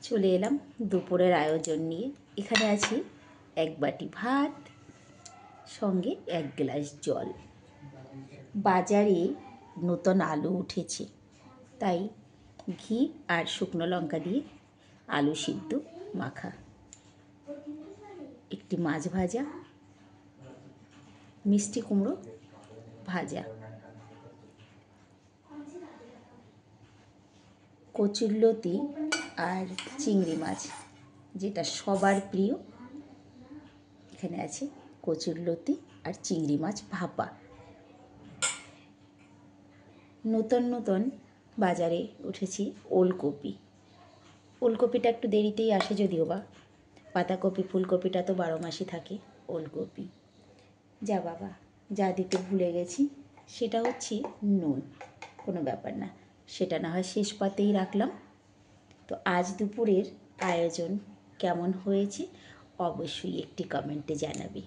চলে এলাম দুপুরের আয়োজন নিয়ে। এখানে আছে এক বাটি ভাত, সঙ্গে এক গ্লাস জল। বাজারে নতুন আলু উঠেছে, তাই ঘি আর শুকনো লঙ্কা দিয়ে আলু সিদ্ধ মাখা, একটি মাছ ভাজা, মিষ্টি কুমড়ো ভাজা, কচুরলতি আর চিংড়ি মাছ, যেটা সবার প্রিয়। এখানে আছে কচুরলতি আর চিংড়ি মাছ ভাপা। নতুন নতুন বাজারে উঠেছে ওলকপি। ওলকপিটা একটু দেরিতেই আসে যদিও বা, পাতাকপি ফুলকপিটা তো 12 মাসই থাকে। ওলকপি যা বাবা, যা দিতে ভুলে গেছি সেটা হচ্ছে নুন। কোনো ব্যাপার না, সেটা না হয় শেষ পাতেই রাখলাম। তো আজ দুপুরের আয়োজন কেমন হয়েছে অবশ্যই একটি কমেন্টে জানাবে।